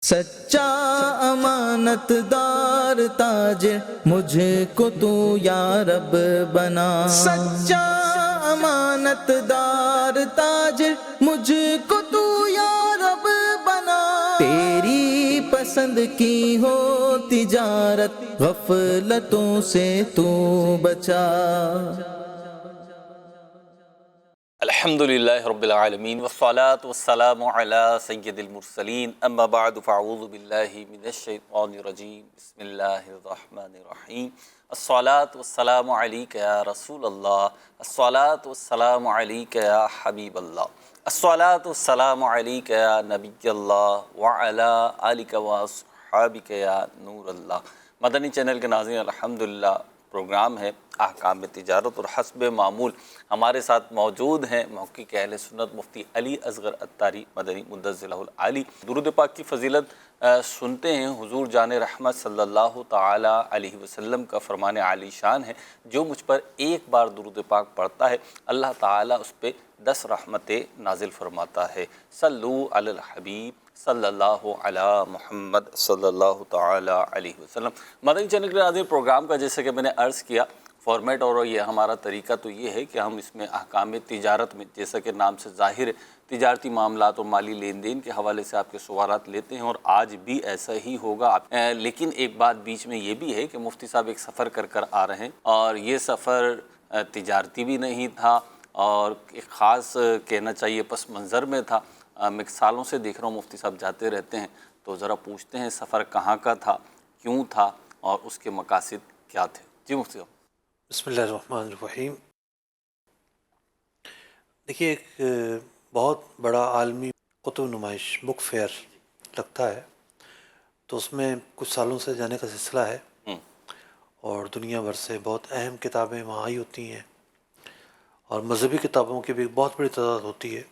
سچا امانت دار تاجر مجھ کو تو یا رب بنا، سچا امانت دار تاجر مجھ کو تو یا رب بنا، تیری پسند کی ہو تجارت غفلتوں سے تو بچا۔ الحمدللہ رب العالمین والصلاة والسلام علی سید المرسلین، اما بعد فاعوذ باللہ من الشیطان الرجیم، بسم اللہ الرحمن الرحیم۔ الصلاة والسلام علیک یا رسول اللہ، الصلاة والسلام علیک یا حبیب اللہ، الصلاة والسلام علیک یا نبی اللہ وعلی آلک واصحابک یا نور اللہ۔ مدنی چینل کے ناظرین، الحمدللہ پروگرام ہے احکام تجارت، اور حسب معمول ہمارے ساتھ موجود ہیں محقق اہل سنت مفتی علی اصغر عطاری مدنی مدظلہ العالی۔ درود پاک کی فضیلت سنتے ہیں۔ حضور جان رحمت صلی اللہ تعالی علیہ وسلم کا فرمان عالی شان ہے، جو مجھ پر ایک بار درود پاک پڑھتا ہے اللہ تعالیٰ اس پہ 10 رحمتیں نازل فرماتا ہے۔ صلو علی الحبیب صلی اللہ علی محمد صلی اللہ تعالی علیہ وسلم۔ مدنی چینل کے ناظرین، پروگرام کا جیسے کہ میں نے عرض کیا فارمیٹ اور یہ ہمارا طریقہ تو یہ ہے کہ ہم اس میں احکام تجارت میں، جیسا کہ نام سے ظاہر ہے، تجارتی معاملات اور مالی لین دین کے حوالے سے آپ کے سوالات لیتے ہیں، اور آج بھی ایسا ہی ہوگا۔ لیکن ایک بات بیچ میں یہ بھی ہے کہ مفتی صاحب ایک سفر کر آ رہے ہیں، اور یہ سفر تجارتی بھی نہیں تھا، اور ایک خاص کہنا چاہیے پس منظر میں تھا۔ میں سالوں سے دیکھ رہا ہوں مفتی صاحب جاتے رہتے ہیں، تو ذرا پوچھتے ہیں سفر کہاں کا تھا، کیوں تھا، اور اس کے مقاصد کیا تھے۔ جی مفتی صاحب۔ بسم اللہ الرحمن الرحیم۔ دیکھیے، ایک بہت بڑا عالمی کتب نمائش بک فیئر لگتا ہے، تو اس میں کچھ سالوں سے جانے کا سلسلہ ہے، اور دنیا بھر سے بہت اہم کتابیں وہاں آئی ہوتی ہیں، اور مذہبی کتابوں کی بھی بہت بڑی تعداد ہوتی ہے،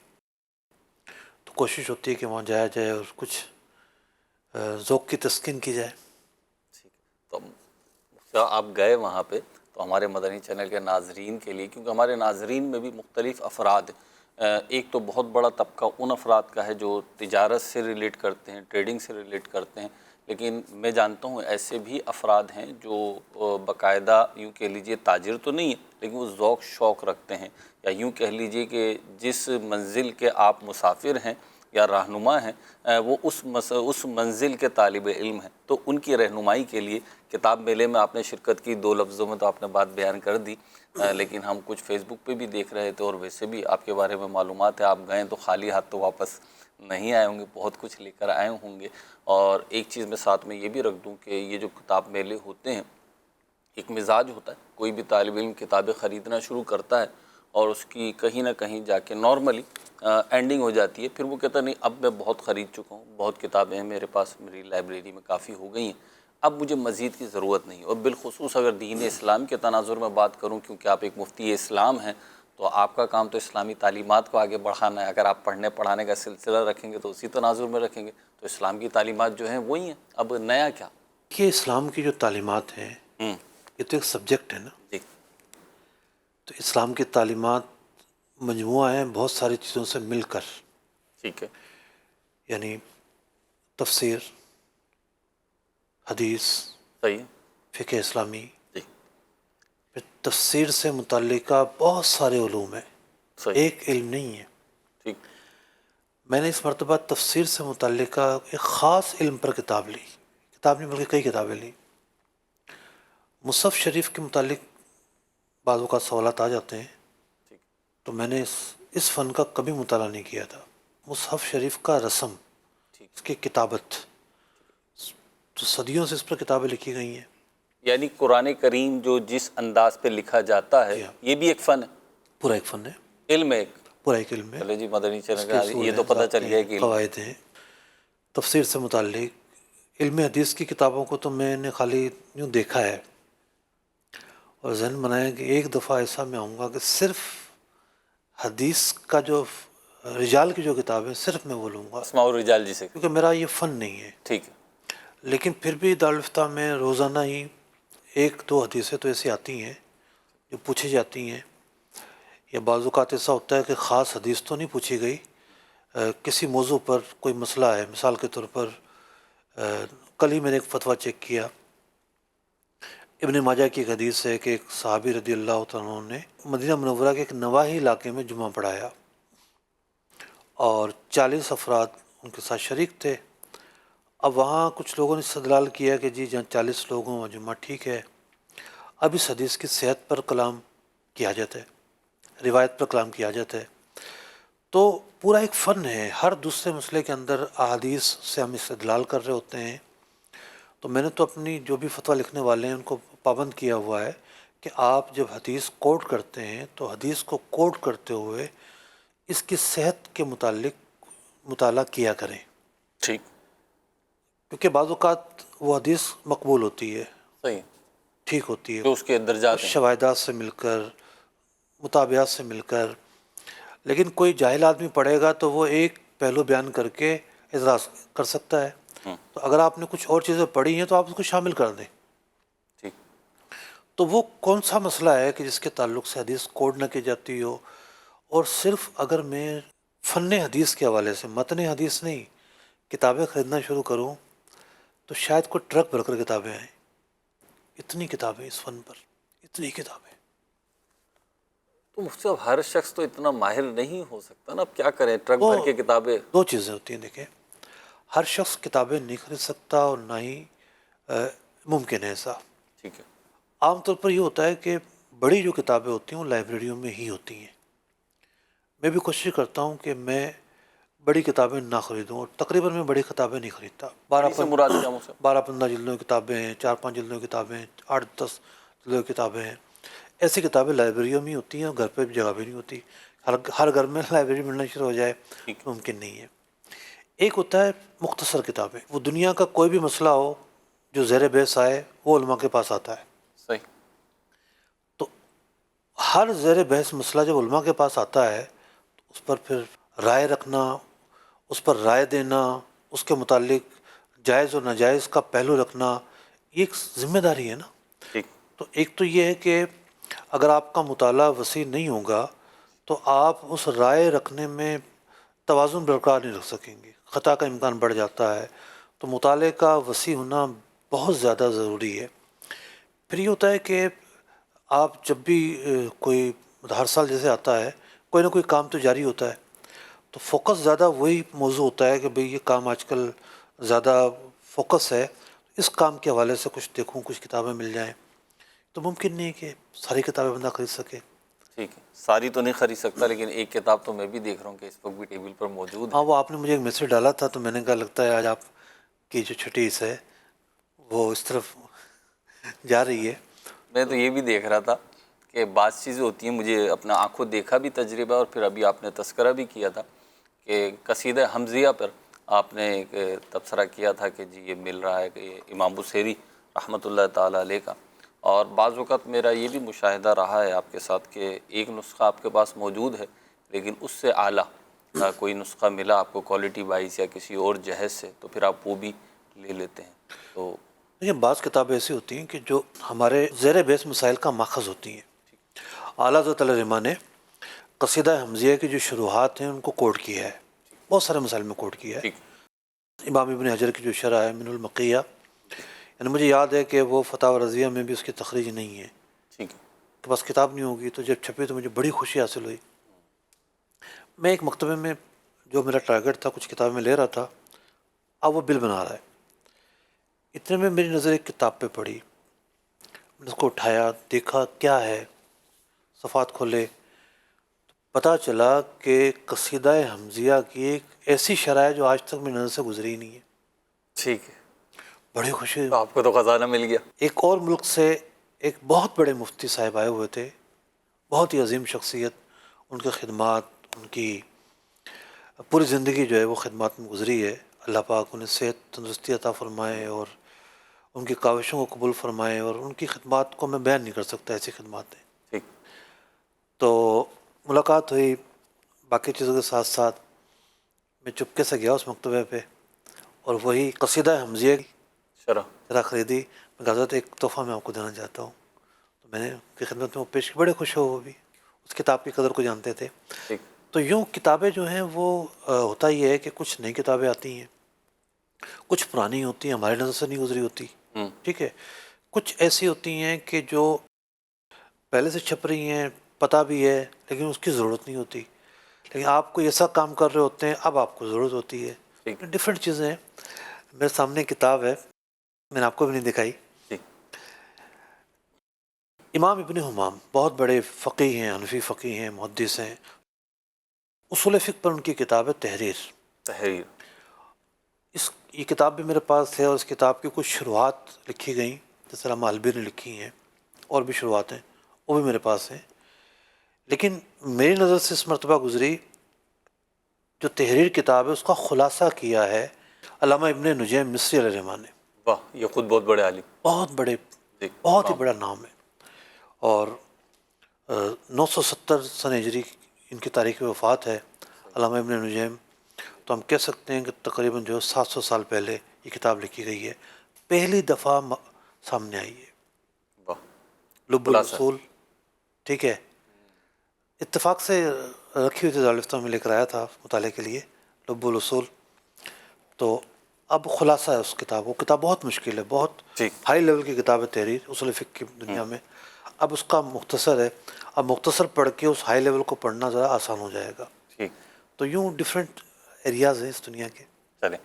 تو کوشش ہوتی ہے کہ وہاں جایا جائے اور کچھ ذوق کی تسکین کی جائے۔ تو آپ گئے وہاں پہ، تو ہمارے مدنی چینل کے ناظرین کے لیے، کیونکہ ہمارے ناظرین میں بھی مختلف افراد ہیں، ایک تو بہت بڑا طبقہ ان افراد کا ہے جو تجارت سے ریلیٹ کرتے ہیں، ٹریڈنگ سے ریلیٹ کرتے ہیں، لیکن میں جانتا ہوں ایسے بھی افراد ہیں جو باقاعدہ یوں کہہ لیجئے تاجر تو نہیں ہیں، لیکن وہ ذوق شوق رکھتے ہیں، یا یوں کہہ لیجئے کہ جس منزل کے آپ مسافر ہیں یا رہنما ہیں، وہ اس منزل کے طالب علم ہیں، تو ان کی رہنمائی کے لیے کتاب میلے میں آپ نے شرکت کی۔ 2 لفظوں میں تو آپ نے بات بیان کر دی، لیکن ہم کچھ فیس بک پہ بھی دیکھ رہے تھے، اور ویسے بھی آپ کے بارے میں معلومات ہے، آپ گئے تو خالی ہاتھ تو واپس نہیں آئے ہوں گے، بہت کچھ لے کر آئے ہوں گے۔ اور ایک چیز میں ساتھ میں یہ بھی رکھ دوں کہ یہ جو کتاب میلے ہوتے ہیں، ایک مزاج ہوتا ہے، کوئی بھی طالب علم کتابیں خریدنا شروع کرتا ہے، اور اس کی کہیں نہ کہیں جا کے نارملی اینڈنگ ہو جاتی ہے، پھر وہ کہتا نہیں اب میں بہت خرید چکا ہوں، بہت کتابیں ہیں میرے پاس، میری لائبریری میں کافی ہو گئی ہیں، اب مجھے مزید کی ضرورت نہیں۔ اور بالخصوص اگر دین اسلام کے تناظر میں بات کروں، کیونکہ آپ ایک مفتی اسلام ہیں، تو آپ کا کام تو اسلامی تعلیمات کو آگے بڑھانا ہے۔ اگر آپ پڑھنے پڑھانے کا سلسلہ رکھیں گے تو اسی تناظر میں رکھیں گے، تو اسلام کی تعلیمات جو ہیں وہی ہیں، اب نیا کیا؟ کہ اسلام کی جو تعلیمات ہیں، یہ تو ایک سبجیکٹ ہے نا، جی تو اسلام کی تعلیمات مجموعہ ہیں بہت ساری چیزوں سے مل کر، ٹھیک ہے، یعنی تفسیر، حدیث، صحیح ہے، فقہ اسلامی، جی پھر تفسیر سے متعلقہ بہت سارے علوم ہیں، صحیح، ایک علم نہیں ہے۔ ٹھیک، میں نے اس مرتبہ تفسیر سے متعلقہ ایک خاص علم پر کتاب لی، کتاب نہیں بلکہ کئی کتابیں لی۔ مصحف شریف کے متعلق بعض اوقات سوالات آ جاتے ہیں، ٹھیک، تو میں نے اس فن کا کبھی مطالعہ نہیں کیا تھا۔ مصحف شریف کا رسم، ٹھیک، اس کی کتابت، تو صدیوں سے اس پر کتابیں لکھی گئی ہیں۔ یعنی قرآن کریم جو جس انداز پہ لکھا جاتا ہے، جی ہاں، یہ بھی ایک فن ہے، پورا ایک فن ہے، علم ہے ایک۔ پورا ایک علم ہے۔ چلے جی، مدنی اس چینل کے کا اصول یہ تو ہیں، پتہ چل ضابطے گیا ہیں، کہ علم۔ قواعد ہیں۔ تفسیر سے متعلق علم حدیث کی کتابوں کو تو میں نے خالی یوں دیکھا ہے، اور ذہن بنایا کہ ایک دفعہ ایسا میں آؤں گا کہ صرف حدیث کا جو رجال کی جو کتابیں صرف میں وہ لوں گا، اسماء الرجال جسے، کیونکہ میرا یہ فن نہیں ہے۔ ٹھیک ہے، لیکن پھر بھی دارالفتہ میں روزانہ ہی 1-2 حدیثیں تو ایسی آتی ہیں جو پوچھی جاتی ہیں، یا بعض اوقات ایسا ہوتا ہے کہ خاص حدیث تو نہیں پوچھی گئی، کسی موضوع پر کوئی مسئلہ ہے، مثال کے طور پر کل ہی میں نے ایک فتویٰ چیک کیا، ابن ماجہ کی ایک حدیث ہے کہ ایک صحابی رضی اللہ تعالیٰ عنہ نے مدینہ منورہ کے ایک نواحی علاقے میں جمعہ پڑھایا اور 40 افراد ان کے ساتھ شریک تھے۔ اب وہاں کچھ لوگوں نے استدلال کیا کہ جی جہاں 40 لوگ ہوں وہاں جمعہ ٹھیک ہے۔ اب اس حدیث کی صحت پر کلام کی حاجت ہے، روایت پر کلام کی حاجت ہے۔ تو پورا ایک فن ہے، ہر دوسرے مسئلے کے اندر احادیث سے ہم استدلال کر رہے ہوتے ہیں۔ تو میں نے تو اپنی جو بھی فتویٰ لکھنے والے ہیں ان کو پابند کیا ہوا ہے کہ آپ جب حدیث کوٹ کرتے ہیں تو حدیث کو کوٹ کرتے ہوئے اس کی صحت کے متعلق مطالعہ کیا کریں، ٹھیک، کیونکہ بعض اوقات وہ حدیث مقبول ہوتی ہے، صحیح، ٹھیک ہوتی ہے، جو اس کے درجات ہیں۔ شواہدات سے مل کر، مطابعات سے مل کر، لیکن کوئی جاہل آدمی پڑھے گا تو وہ ایک پہلو بیان کر کے اعتراض کر سکتا ہے۔ تو اگر آپ نے کچھ اور چیزیں پڑھی ہیں تو آپ اس کو شامل کر دیں۔ ٹھیک، تو وہ کون سا مسئلہ ہے کہ جس کے تعلق سے حدیث کوڈ نہ کی جاتی ہو؟ اور صرف اگر میں فن حدیث کے حوالے سے، متن حدیث نہیں، کتابیں خریدنا شروع کروں تو شاید کوئی ٹرک بھر کر کتابیں آئیں۔ اتنی کتابیں اس فن پر، اتنی کتابیں۔ تو مفتی صاحب ہر شخص تو اتنا ماہر نہیں ہو سکتا نا، اب کیا کریں، ٹرک بھر کے کتابیں۔ دو چیزیں ہوتی ہیں، دیکھیں، ہر شخص کتابیں نہیں خرید سکتا اور نہ ہی ممکن ہے ایسا۔ ٹھیک ہے، عام طور پر یہ ہوتا ہے کہ بڑی جو کتابیں ہوتی ہیں وہ لائبریریوں میں ہی ہوتی ہیں۔ میں بھی کوشش کرتا ہوں کہ میں بڑی کتابیں نہ خریدوں، اور تقریباً میں بڑی کتابیں نہیں خریدتا۔ بڑی سے مراد کیا مجھ سے؟ 12-15 جلدوں کی کتابیں ہیں، 4-5 جلدوں کی کتابیں ہیں، 8-10 جلدوں کی کتابیں ہیں۔ ایسی کتابیں لائبریریوں میں ہی ہوتی ہیں اور گھر پہ بھی جگہ بھی نہیں ہوتی۔ ہر گھر میں لائبریری ملنا شروع ہو جائے ممکن نہیں ہے۔ ایک ہوتا ہے مختصر کتابیں، وہ دنیا کا کوئی بھی مسئلہ ہو جو زیر بحث آئے وہ علماء کے پاس آتا ہے۔ صحیح، تو ہر زیر بحث مسئلہ جب علماء کے پاس آتا ہے تو اس پر پھر رائے رکھنا، اس پر رائے دینا، اس کے متعلق جائز اور ناجائز کا پہلو رکھنا، یہ ایک ذمہ داری ہے نا۔ ٹھیک، تو ایک تو یہ ہے کہ اگر آپ کا مطالعہ وسیع نہیں ہوگا تو آپ اس رائے رکھنے میں توازن برقرار نہیں رکھ سکیں گے، خطا کا امکان بڑھ جاتا ہے۔ تو مطالعے کا وسیع ہونا بہت زیادہ ضروری ہے۔ پھر یہ ہوتا ہے کہ آپ جب بھی کوئی ہر سال جیسے آتا ہے کوئی نہ کوئی کام تو جاری ہوتا ہے، تو فوکس زیادہ وہی موضوع ہوتا ہے کہ بھئی یہ کام آج کل زیادہ فوکس ہے، اس کام کے حوالے سے کچھ دیکھوں، کچھ کتابیں مل جائیں۔ تو ممکن نہیں کہ ساری کتابیں بندہ خرید سکے۔ ٹھیک ہے، ساری تو نہیں خرید سکتا، لیکن ایک کتاب تو میں بھی دیکھ رہا ہوں کہ اس وقت بھی ٹیبل پر موجود ہے۔ ہاں، وہ آپ نے مجھے ایک میسج ڈالا تھا تو میں نے کہا لگتا ہے آج آپ کی جو چھٹی ہے وہ اس طرف جا رہی ہے۔ میں تو یہ بھی دیکھ رہا تھا کہ بعض چیزیں ہوتی ہیں، مجھے اپنا آنکھوں دیکھا بھی تجربہ، اور پھر ابھی آپ نے تذکرہ بھی کیا تھا کہ قصیدہ حمزیہ پر آپ نے ایک تبصرہ کیا تھا کہ جی یہ مل رہا ہے کہ یہ امام بصیری رحمۃ اللہ تعالیٰ علیہ کا، اور بعض اوقات میرا یہ بھی مشاہدہ رہا ہے آپ کے ساتھ کہ ایک نسخہ آپ کے پاس موجود ہے لیکن اس سے اعلیٰ کوئی نسخہ ملا آپ کو کوالٹی وائز یا کسی اور جہیز سے، تو پھر آپ وہ بھی لے لیتے ہیں۔ تو دیکھیں، بعض کتابیں ایسی ہوتی ہیں کہ جو ہمارے زیر بحث مسائل کا ماخذ ہوتی ہیں۔ اعلیٰ حضرت علیہ رحمہ نے قصیدہ حمزیہ کی جو شروحات ہیں ان کو کوٹ کیا ہے، بہت سارے مسائل میں کوٹ کیا ہے۔ ٹھیک، امام ابن حجر کی جو شرح ہے من المقیہ، یعنی مجھے یاد ہے کہ وہ فتاوی رضیہ میں بھی اس کی تخریج نہیں ہے ٹھیک ہے، کہ بس کتاب نہیں ہوگی، تو جب چھپی تو مجھے بڑی خوشی حاصل ہوئی۔ میں ایک مکتبے میں جو میرا ٹارگٹ تھا کچھ کتابیں میں لے رہا تھا، اب وہ بل بنا رہا ہے، اتنے میں میری نظر ایک کتاب پہ پڑی، میں نے اس کو اٹھایا، دیکھا کیا ہے، صفحات کھولے، پتہ چلا کہ قصیدہ حمزیہ کی ایک ایسی شرح ہے جو آج تک میری نظر سے گزری ہی نہیں ہے۔ ٹھیک ہے، بڑی خوشی ہوئی۔ تو آپ کو تو خزانہ مل گیا۔ ایک اور ملک سے ایک بہت بڑے مفتی صاحب آئے ہوئے تھے، بہت ہی عظیم شخصیت، ان کے خدمات، ان کی پوری زندگی جو ہے وہ خدمات میں گزری ہے۔ اللہ پاک انہیں صحت تندرستی عطا فرمائے اور ان کی کاوشوں کو قبول فرمائے، اور ان کی خدمات کو میں بیان نہیں کر سکتا، ایسی خدمات ہیں۔ ٹھیک، تو ملاقات ہوئی، باقی چیزوں کے ساتھ ساتھ میں چپکے سے گیا اس مکتبے پہ اور وہی قصیدہ حمزیہ کی شرح، شرح خریدی۔ میں کہا حضرت ایک تحفہ میں آپ کو دینا چاہتا ہوں، تو میں نے ان کی خدمت میں وہ پیش کی، بڑے خوش ہو وہ بھی، اس کتاب کی قدر کو جانتے تھے۔ ٹھیک، تو یوں کتابیں جو ہیں وہ ہوتا یہ ہے کہ کچھ نئی کتابیں آتی ہیں کچھ پرانی ہوتی ہیں، ہماری نظر سے نہیں گزری ہوتی، ٹھیک ہے، کچھ ایسی ہوتی ہیں کہ جو پہلے سے چھپ رہی ہیں، پتہ بھی ہے لیکن اس کی ضرورت نہیں ہوتی، لیکن آپ کوئی ایسا کام کر رہے ہوتے ہیں اب آپ کو ضرورت ہوتی ہے. ٹھیک. ڈفرینٹ چیزیں ہیں. میرے سامنے ایک کتاب ہے، میں نے آپ کو بھی نہیں دکھائی. ٹھیک. امام ابن حمام بہت بڑے فقیہ ہیں، حنفی فقیہ ہیں، محدث ہیں. اصول فقہ پر ان کی کتاب ہے تحریر. تحریر. یہ کتاب بھی میرے پاس ہے، اور اس کتاب کی کچھ شروحات لکھی گئیں جیسے علامہ البی نے لکھی ہیں، اور بھی شروحات ہیں وہ بھی میرے پاس ہیں. لیکن میری نظر سے اس مرتبہ گزری جو تحریر کتاب ہے اس کا خلاصہ کیا ہے علامہ ابن نجیم مصری علیہ الرحمٰن نے. واہ، یہ خود بہت بڑے عالم. بہت بڑے، جی. بہت ہی بڑا نام ہے. اور 970 سن ہجری ان کی تاریخ وفات ہے علامہ ابن نجیم. تو ہم کہہ سکتے ہیں کہ تقریباً جو 700 سال پہلے یہ کتاب لکھی گئی ہے، پہلی دفعہ سامنے آئی ہے. واہ. لب الاصول، ٹھیک ہے، اتفاق سے رکھی ہوئی تھی دارالفتہ میں لے کر آیا تھا مطالعے کے لیے لب الاصول. تو اب خلاصہ ہے اس کتاب. وہ کتاب بہت مشکل ہے، بہت ہائی لیول کی کتاب ہے تحریر اصول فقہ کی دنیا میں. اب اس کا مختصر ہے، اب مختصر پڑھ کے اس ہائی لیول کو پڑھنا ذرا آسان ہو جائے گا. ٹھیک. تو یوں ڈفرینٹ ایریاز ہیں اس دنیا کے. چلیں،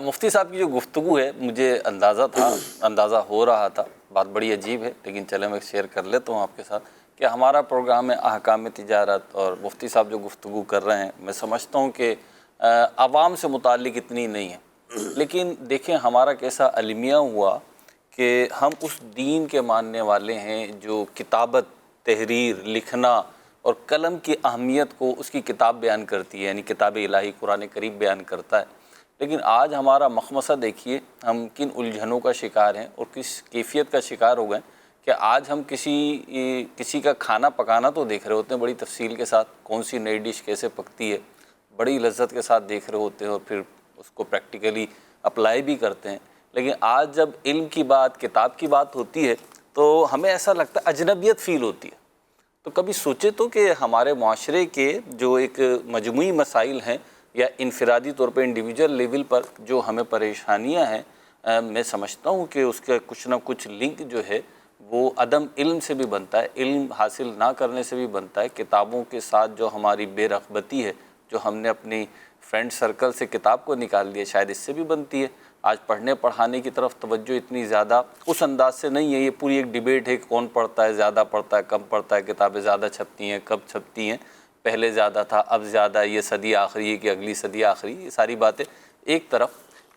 مفتی صاحب کی جو گفتگو ہے مجھے اندازہ ہو رہا تھا، بات بڑی عجیب ہے لیکن چلیں میں شیئر کر لیتا ہوں آپ کے ساتھ کہ ہمارا پروگرام ہے احکام تجارت، اور مفتی صاحب جو گفتگو کر رہے ہیں میں سمجھتا ہوں کہ عوام سے متعلق اتنی نہیں ہے. لیکن دیکھیں ہمارا کیسا المیہ ہوا کہ ہم اس دین کے ماننے والے ہیں جو کتابت، تحریر، لکھنا اور قلم کی اہمیت کو اس کی کتاب بیان کرتی ہے، یعنی کتاب الہی قرآن کریم بیان کرتا ہے. لیکن آج ہمارا مخمصہ دیکھیے ہم کن الجھنوں کا شکار ہیں اور کس کیفیت کا شکار ہو گئے کہ آج ہم کسی کا کھانا پکانا تو دیکھ رہے ہوتے ہیں بڑی تفصیل کے ساتھ، کون سی نئی ڈش کیسے پکتی ہے بڑی لذت کے ساتھ دیکھ رہے ہوتے ہیں اور پھر اس کو پریکٹیکلی اپلائی بھی کرتے ہیں. لیکن آج جب علم کی بات، کتاب کی بات ہوتی ہے تو ہمیں ایسا لگتا ہے اجنبیت فیل ہوتی ہے. تو کبھی سوچے تو کہ ہمارے معاشرے کے جو ایک مجموعی مسائل ہیں یا انفرادی طور پہ انڈیویجول لیول پر جو ہمیں پریشانیاں ہیں، میں سمجھتا ہوں کہ اس کا کچھ نہ کچھ لنک جو ہے وہ عدم علم سے بھی بنتا ہے، علم حاصل نہ کرنے سے بھی بنتا ہے. کتابوں کے ساتھ جو ہماری بے رغبتی ہے، جو ہم نے اپنی فرینڈ سرکل سے کتاب کو نکال دیا، شاید اس سے بھی بنتی ہے. آج پڑھنے پڑھانے کی طرف توجہ اتنی زیادہ اس انداز سے نہیں ہے. یہ پوری ایک ڈیبیٹ ہے کہ کون پڑھتا ہے، زیادہ پڑھتا ہے، کم پڑھتا ہے، کتابیں زیادہ چھپتی ہیں، کب چھپتی ہیں، پہلے زیادہ تھا اب زیادہ، یہ صدی آخری ہے کہ اگلی صدی آخری، یہ ساری باتیں ایک طرف.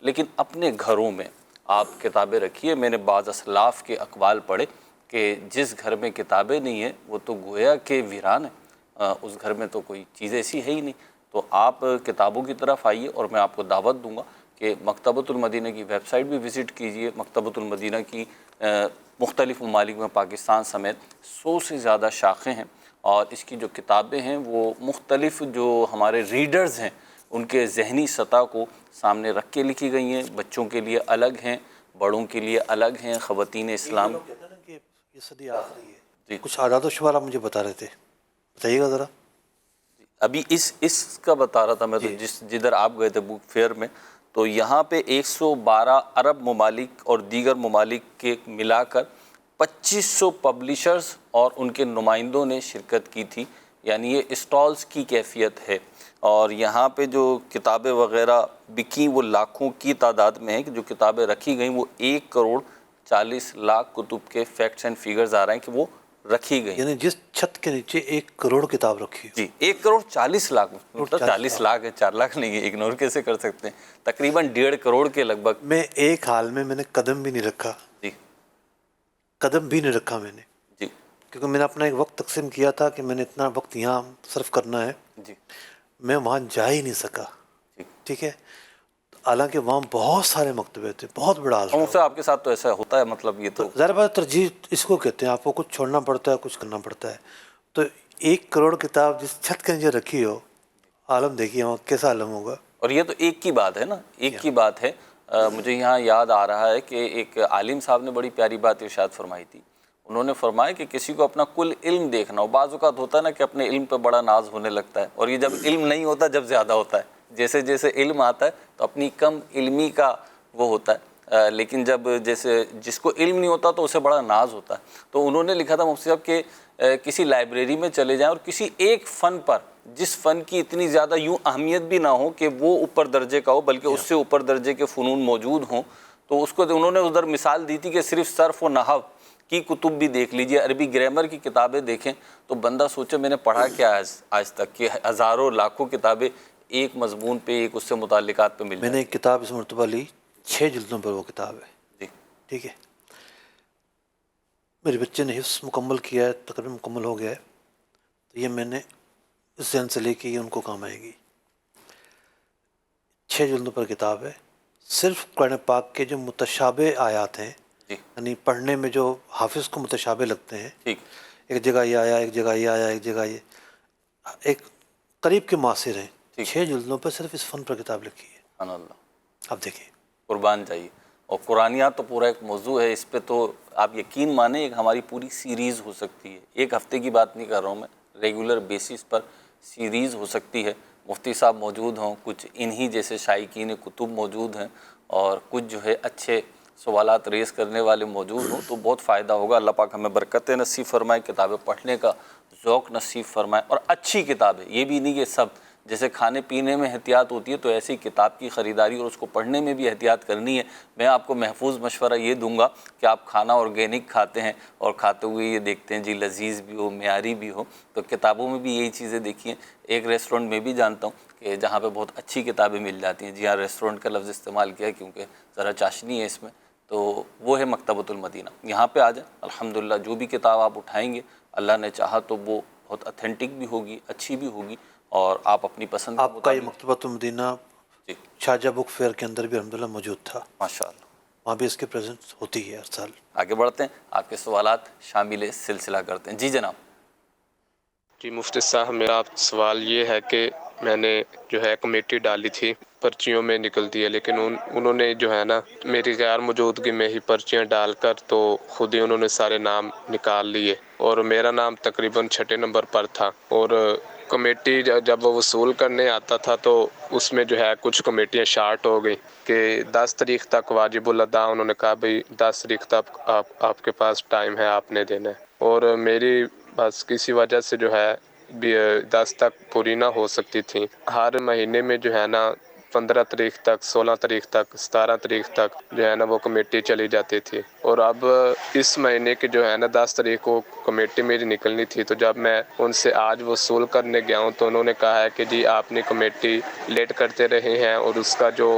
لیکن اپنے گھروں میں آپ کتابیں رکھیے. میں نے بعض اسلاف کے اقوال پڑھے کہ جس گھر میں کتابیں نہیں ہیں وہ تو گویا کہ ویران ہے، اس گھر میں تو کوئی چیز ایسی ہے ہی نہیں. تو آپ کتابوں کی طرف آئیے اور میں آپ کو دعوت دوں گا کہ مکتبۃ المدینہ کی ویب سائٹ بھی وزٹ کیجئے. مکتبۃ المدینہ کی مختلف ممالک میں پاکستان سمیت 100 سے زیادہ شاخیں ہیں، اور اس کی جو کتابیں ہیں وہ مختلف جو ہمارے ریڈرز ہیں ان کے ذہنی سطح کو سامنے رکھ کے لکھی گئی ہیں. بچوں کے لیے الگ ہیں، بڑوں کے لیے الگ ہیں، خواتین اسلام. کہتے ہیں نا کہ یہ صدی آخری ہے. جی کچھ اعداد و شمار آپ مجھے بتا رہے تھے، بتائیے گا ذرا. ابھی اس کا بتا رہا تھا میں، تو جدھر آپ گئے تھے بک فیئر میں، تو یہاں پہ 112 عرب ممالک اور دیگر ممالک کے ملا کر 2500 پبلشرز اور ان کے نمائندوں نے شرکت کی تھی. یعنی یہ اسٹالز کی کیفیت ہے، اور یہاں پہ جو کتابیں وغیرہ بکیں وہ لاکھوں کی تعداد میں ہیں. کہ جو کتابیں رکھی گئیں وہ 1,40,00,000 کتب کے فیکٹس اینڈ فیگرز آ رہے ہیں کہ وہ رکھی گئی. یعنی جس چھت کے نیچے 1 کروڑ کتاب رکھی ہے. جی 1,40,00,000 مطلب 40 لاکھ ہے، 4 لاکھ نہیں ہے، اگنور کیسے کر سکتے ہیں. تقریباً 1.5 کروڑ کے لگ بھگ. میں ایک حال میں نے قدم بھی نہیں رکھا. جی قدم بھی نہیں رکھا میں نے. جی کیونکہ میں نے اپنا ایک وقت تقسیم کیا تھا کہ میں نے اتنا وقت یہاں صرف کرنا ہے. جی میں وہاں جا ہی نہیں سکا. ٹھیک ہے، حالانکہ وہاں بہت سارے مکتبے تھے، بہت بڑا حال تھا. آپ کے ساتھ تو ایسا ہوتا ہے، مطلب یہ تو ظاہر بات ترجیح اس کو کہتے ہیں، آپ کو کچھ چھوڑنا پڑتا ہے، کچھ کرنا پڑتا ہے. تو 1 کروڑ کتاب جس چھت کے نیچے رکھی ہو، عالم دیکھیے وہاں کیسا عالم ہوگا. اور یہ تو ایک کی بات ہے نا، ایک کی بات ہے. مجھے یہاں یاد آ رہا ہے کہ ایک عالم صاحب نے بڑی پیاری بات ارشاد فرمائی تھی. انہوں نے فرمایا کہ کسی کو اپنا کل علم دیکھنا ہو. بعض اوقات ہوتا ہے نا کہ اپنے علم پہ بڑا ناز ہونے لگتا ہے، اور یہ جب علم نہیں ہوتا جب زیادہ ہوتا ہے. جیسے جیسے علم آتا ہے تو اپنی کم علمی کا وہ ہوتا ہے، لیکن جب جیسے جس کو علم نہیں ہوتا تو اسے بڑا ناز ہوتا ہے. تو انہوں نے لکھا تھا مفتی صاحب کہ کسی لائبریری میں چلے جائیں اور کسی ایک فن پر، جس فن کی اتنی زیادہ یوں اہمیت بھی نہ ہو کہ وہ اوپر درجے کا ہو بلکہ اس سے اوپر درجے کے فنون موجود ہوں، تو اس کو انہوں نے ادھر مثال دی تھی کہ صرف صرف و نحو کی کتب بھی دیکھ لیجئے، عربی گرامر کی کتابیں دیکھیں تو بندہ سوچے میں نے پڑھا کیا آج تک، کہ ہزاروں لاکھوں کتابیں ایک مضمون پہ، ایک اس سے متعلقات پہ مل میں نے جائیں. ایک کتاب اس مرتبہ لی 6 جلدوں پر وہ کتاب ہے. جی ٹھیک ہے، میرے بچے نے حفظ مکمل کیا ہے، تقریباً مکمل ہو گیا ہے، تو یہ میں نے اس ذہن سے لے کے یہ ان کو کام آئے گی. 6 جلدوں پر کتاب ہے، صرف قرآن پاک کے جو متشابہ آیات ہیں، جی یعنی پڑھنے میں جو حافظ کو متشابہ لگتے ہیں، ٹھیک. ایک جگہ یہ آیا، ایک جگہ یہ آیا، ایک جگہ یہ، ایک قریب کے معاصر ہیں. ٹھیک. 6 جلدوں پر صرف اس فن پر کتاب لکھی ہے. سبحان اللہ، اب دیکھیں، قربان جائیے. اور قرآنیات تو پورا ایک موضوع ہے، اس پہ تو آپ یقین مانیں ایک ہماری پوری سیریز ہو سکتی ہے. ایک ہفتے کی بات نہیں کر رہا ہوں میں، ریگولر بیسس پر سیریز ہو سکتی ہے. مفتی صاحب موجود ہوں، کچھ انہی جیسے شائقین کتب موجود ہیں، اور کچھ جو ہے اچھے سوالات ریز کرنے والے موجود ہوں، تو بہت فائدہ ہوگا. اللہ پاک ہمیں برکت نصیب فرمائے، کتابیں پڑھنے کا ذوق نصیب فرمائے، اور اچھی کتابیں. یہ بھی نہیں کہ سب جیسے کھانے پینے میں احتیاط ہوتی ہے تو ایسی کتاب کی خریداری اور اس کو پڑھنے میں بھی احتیاط کرنی ہے. میں آپ کو محفوظ مشورہ یہ دوں گا کہ آپ کھانا آرگینک کھاتے ہیں اور کھاتے ہوئے یہ دیکھتے ہیں جی لذیذ بھی ہو، معیاری بھی ہو، تو کتابوں میں بھی یہی چیزیں دیکھیے. ایک ریسٹورنٹ میں بھی جانتا ہوں کہ جہاں پہ بہت اچھی کتابیں مل جاتی ہیں. جی ہاں، ریسٹورنٹ کا لفظ استعمال کیا ہے کیونکہ ذرا چاشنی ہے اس میں، تو وہ ہے مکتبۃ المدینہ. یہاں پہ آ جائیں، الحمدللہ جو بھی کتاب آپ اٹھائیں گے اللہ نے چاہا تو وہ بہت اتھینٹک بھی ہوگی، اچھی بھی ہوگی، اور آپ اپنی پسند کے آپ کا یہ مطابق. مکتبۃ المدینہ جی شارجہ بک فیئر کے اندر بھی الحمدللہ موجود تھا، ماشاء اللہ. وہاں بھی اس کی پریزنس ہوتی ہے ہر سال. آگے بڑھتے ہیں، آپ کے سوالات شامل سلسلہ کرتے ہیں. جی جناب. جی مفتی صاحب، میرا سوال یہ ہے کہ میں نے جو ہے کمیٹی ڈالی تھی، پرچیوں میں نکلتی ہے، لیکن انہوں نے جو ہے نا میری غیر موجودگی میں ہی پرچیاں ڈال کر تو خود ہی انہوں نے سارے نام نکال لیے، اور میرا نام تقریباً 6 نمبر پر تھا. اور کمیٹی جب وہ وصول کرنے آتا تھا تو اس میں جو ہے کچھ کمیٹیاں شارٹ ہو گئی کہ 10 تاریخ تک واجب الادا. انہوں نے کہا بھئی 10 تاریخ تک آپ کے پاس ٹائم ہے، آپ نے دینا ہے، اور میری بس کسی وجہ سے جو ہے 10 تک پوری نہ ہو سکتی تھی. ہر مہینے میں جو ہے نا 15 تاریخ تک، 16 تاریخ تک، 17 تاریخ تک جو ہے نا وہ کمیٹی چلی جاتی تھی. اور اب اس مہینے کے جو ہے نا 10 تاریخ کو کمیٹی میری نکلنی تھی، تو جب میں ان سے آج وصول کرنے گیا ہوں تو انہوں نے کہا ہے کہ جی آپ نے کمیٹی لیٹ کرتے رہے ہیں اور اس کا جو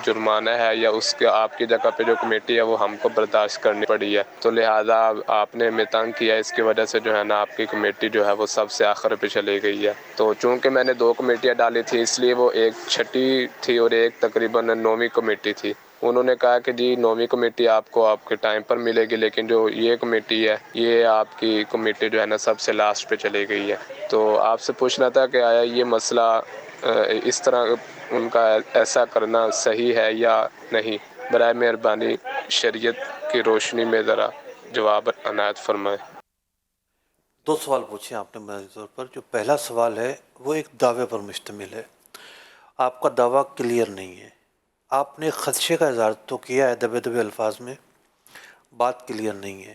جرمانہ ہے یا اس کے آپ کی جگہ پہ جو کمیٹی ہے وہ ہم کو برداشت کرنی پڑی ہے. تو لہٰذا آپ نے ہمیں تنگ کیا، اس کی وجہ سے جو ہے نا آپ کی کمیٹی جو ہے وہ سب سے آخر پہ چلی گئی ہے. تو چونکہ میں نے 2 کمیٹیاں ڈالی تھی اس لیے وہ ایک 6ٹی تھی اور ایک تقریباً 9ویں کمیٹی تھی. انہوں نے کہا کہ جی 9ویں کمیٹی آپ کو آپ کے ٹائم پر ملے گی، لیکن جو یہ کمیٹی ہے یہ آپ کی کمیٹی جو ہے نا سب سے لاسٹ پہ چلی گئی ہے. تو آپ سے پوچھنا تھا کہ آیا یہ مسئلہ اس طرح ان کا ایسا کرنا صحیح ہے یا نہیں؟ برائے مہربانی شریعت کی روشنی میں ذرا جواب عنایت فرمائیں. 2 سوال پوچھے آپ نے بنیادی طور پر. جو پہلا سوال ہے وہ ایک دعوے پر مشتمل ہے. آپ کا دعویٰ کلیئر نہیں ہے. آپ نے خدشے کا اظہار تو کیا ہے دبے دبے الفاظ میں، بات کلیئر نہیں ہے.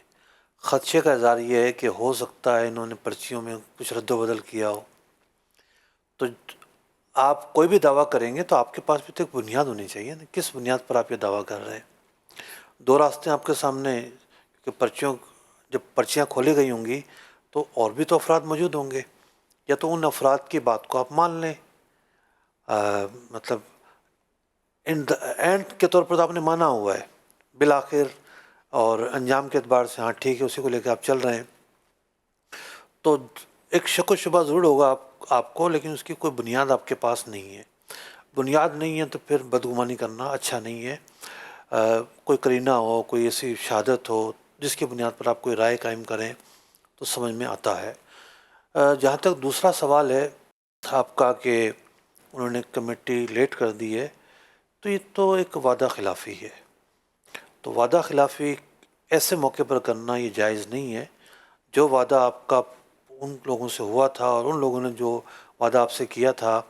خدشے کا اظہار یہ ہے کہ ہو سکتا ہے انہوں نے پرچیوں میں کچھ رد و بدل کیا ہو. تو آپ کوئی بھی دعویٰ کریں گے تو آپ کے پاس بھی تو ایک بنیاد ہونی چاہیے نا، کس بنیاد پر آپ یہ دعویٰ کر رہے ہیں. 2 راستے آپ کے سامنے، کہ جب پرچیاں کھولی گئی ہوں گی تو اور بھی تو افراد موجود ہوں گے، یا تو ان افراد کی بات کو آپ مان لیں، مطلب اینڈ کے طور پر تو آپ نے مانا ہوا ہے بالآخر، اور انجام کے اعتبار سے ہاں ٹھیک ہے اسی کو لے کے آپ چل رہے ہیں. تو ایک شک و شبہ ضرور ہوگا آپ کو، لیکن اس کی کوئی بنیاد آپ کے پاس نہیں ہے. بنیاد نہیں ہے تو پھر بدگمانی کرنا اچھا نہیں ہے. کوئی قرینہ ہو، کوئی ایسی شہادت ہو جس کی بنیاد پر آپ کوئی رائے قائم کریں تو سمجھ میں آتا ہے. جہاں تک دوسرا سوال ہے آپ کا کہ انہوں نے کمیٹی لیٹ کر دی ہے، تو یہ تو ایک وعدہ خلافی ہے. تو وعدہ خلافی ایسے موقع پر کرنا یہ جائز نہیں ہے. جو وعدہ آپ کا ان لوگوں سے ہوا تھا اور ان لوگوں نے جو وعدہ آپ سے کیا تھا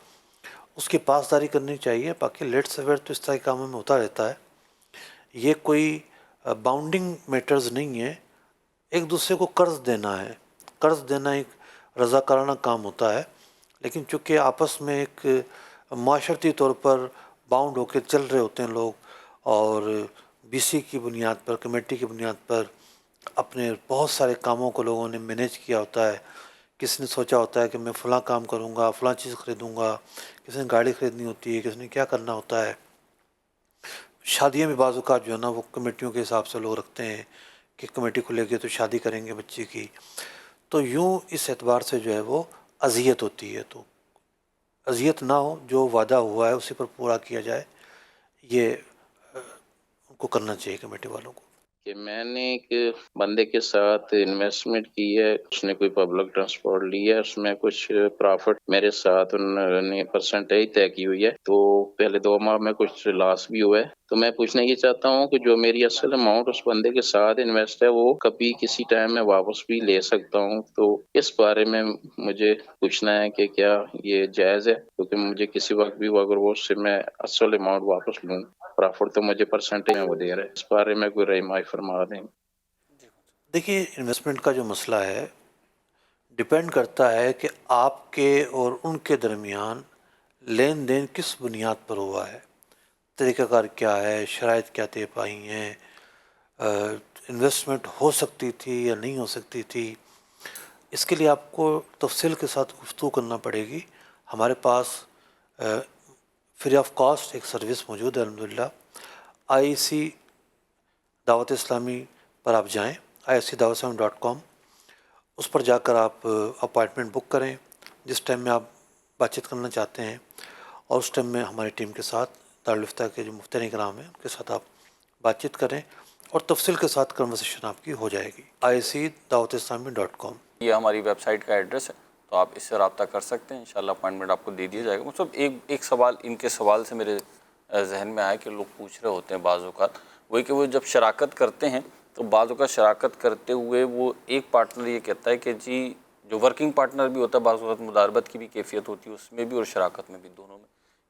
اس کی پاسداری کرنی چاہیے. باقی لیٹ سویر تو اس طرح کے کاموں میں ہوتا رہتا ہے. یہ کوئی باؤنڈنگ میٹرز نہیں ہے. ایک دوسرے کو قرض دینا ہے. قرض دینا ایک رضاکارانہ کام ہوتا ہے، لیکن چونکہ آپس میں ایک معاشرتی طور پر باؤنڈ ہو کے چل رہے ہوتے ہیں لوگ، اور بی سی کی بنیاد پر، کمیٹی کی بنیاد پر اپنے بہت سارے کاموں کو لوگوں نے مینیج کیا ہوتا ہے. کسی نے سوچا ہوتا ہے کہ میں فلاں کام کروں گا، فلاں چیز خریدوں گا، کسی نے گاڑی خریدنی ہوتی ہے، کسی نے کیا کرنا ہوتا ہے. شادیاں بھی بعض اوقات جو ہے نا وہ کمیٹیوں کے حساب سے لوگ رکھتے ہیں کہ کمیٹی کو لے کے تو شادی کریں گے بچے کی. تو یوں اس اعتبار سے جو ہے وہ اذیت ہوتی ہے. تو اذیت نہ ہو، جو وعدہ ہوا ہے اسی پر پورا کیا جائے، یہ ان کو کرنا چاہیے کمیٹی والوں کو. کہ میں نے ایک بندے کے ساتھ انویسٹمنٹ کی ہے، اس نے کوئی پبلک ٹرانسپورٹ لی ہے، اس میں کچھ پرافٹ میرے ساتھ انہوں نے پرسنٹیج طے کی ہوئی ہے، تو پہلے 2 ماہ میں کچھ لاس بھی ہوا ہے. تو میں پوچھنا یہ چاہتا ہوں کہ جو میری اصل اماؤنٹ اس بندے کے ساتھ انویسٹ ہے وہ کبھی کسی ٹائم میں واپس بھی لے سکتا ہوں. تو اس بارے میں مجھے پوچھنا ہے کہ کیا یہ جائز ہے، کیونکہ مجھے کسی وقت بھی اگر وہ اس سے میں اصل اماؤنٹ واپس لوں، پرافٹ تو مجھے پرسنٹیج میں وہ دے رہا ہے. اس بارے میں کوئی رہنمائی فرما دیں. دیکھیے، انویسٹمنٹ کا جو مسئلہ ہے ڈپینڈ کرتا ہے کہ آپ کے اور ان کے درمیان لین دین کس بنیاد پر ہوا ہے، طریقہ کار کیا ہے، شرائط کیا طے پائی ہیں، انویسٹمنٹ ہو سکتی تھی یا نہیں ہو سکتی تھی. اس کے لیے آپ کو تفصیل کے ساتھ گفتگو کرنا پڑے گی. ہمارے پاس فری آف کاسٹ ایک سروس موجود ہے الحمدللہ. IC دعوت اسلامی پر آپ جائیں، ISC-dawat-islami.com. اس پر جا کر آپ اپائنٹمنٹ بک کریں جس ٹائم میں آپ بات چیت کرنا چاہتے ہیں، اور اس ٹائم میں ہماری ٹیم کے ساتھ، دارالفتہ کے جو مفتین کرام ہیں ان کے ساتھ آپ بات چیت کریں، اور تفصیل کے ساتھ کنورسیشن آپ کی ہو جائے گی. ISC-dawat-islami.com. یہ ہماری ویب سائٹ کا ایڈریس ہے، تو آپ اس سے رابطہ کر سکتے ہیں. انشاءاللہ اپائنٹمنٹ آپ کو دے دیا جائے گا. مطلب ایک سوال ان کے سوال سے میرے ذہن میں آیا کہ لوگ پوچھ رہے ہوتے ہیں بعض اوقات، وہی کہ وہ جب شراکت کرتے ہیں تو بعض اوقات شراکت کرتے ہوئے وہ ایک پارٹنر یہ کہتا ہے کہ جی، جو ورکنگ پارٹنر بھی ہوتا ہے بعض اوقات مداربت کی بھی کیفیت ہوتی ہے اس میں بھی اور شراکت میں بھی، دونوں میں،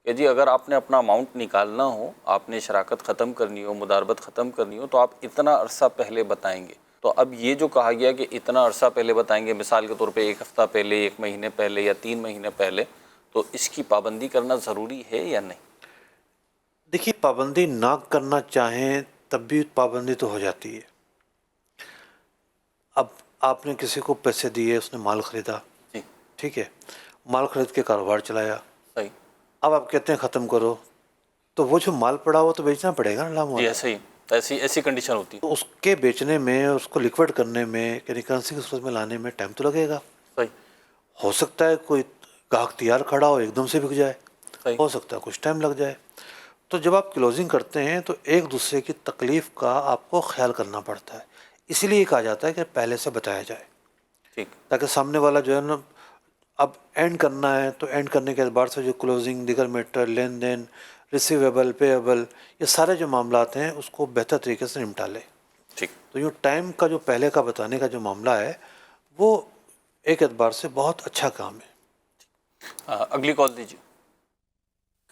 کہ جی اگر آپ نے اپنا اماؤنٹ نکالنا ہو، آپ نے شراکت ختم کرنی ہو، مداربت ختم کرنی ہو، تو آپ اتنا عرصہ پہلے بتائیں گے. تو اب یہ جو کہا گیا کہ اتنا عرصہ پہلے بتائیں گے، مثال کے طور پہ 1 ہفتہ پہلے، 1 مہینے پہلے یا 3 مہینے پہلے، تو اس کی پابندی کرنا ضروری ہے یا نہیں؟ دیکھیے، پابندی نہ کرنا چاہیں تب بھی پابندی تو ہو جاتی ہے. اب آپ نے کسی کو پیسے دیے، اس نے مال خریدا، جی ٹھیک ہے، مال خرید کے کاروبار چلایا. صحیح. اب آپ کہتے ہیں ختم کرو، تو وہ جو مال پڑا ہوا تو بیچنا پڑے گا نا جی لامحالہ. ایسے ہی، ایسی کنڈیشن ہوتی ہے. تو اس کے بیچنے میں، اس کو لیکوڈ کرنے میں، یعنی کرنسی کی صورت میں لانے میں ٹائم تو لگے گا. صحیح. ہو سکتا ہے کوئی گاہک تیار کھڑا ہو، ایک دم سے بک جائے، صحیح. ہو سکتا ہے کچھ ٹائم لگ جائے. تو جب آپ کلوزنگ کرتے ہیں تو ایک دوسرے کی تکلیف کا آپ کو خیال کرنا پڑتا ہے. اسی لیے کہا جاتا ہے کہ پہلے سے بتایا جائے، ٹھیک. تاکہ سامنے والا جو ہے نا، اب اینڈ کرنا ہے تو اینڈ کرنے کے اعتبار سے جو کلوزنگ، دیگر میٹر، لین دین، ریسیویبل، پیبل، یہ سارے جو معاملات ہیں اس کو بہتر طریقے سے نمٹا لے. ٹھیک. تو یہ ٹائم کا جو پہلے کا بتانے کا جو معاملہ ہے وہ ایک اعتبار سے بہت اچھا کام ہے. اگلی کال دیجیے.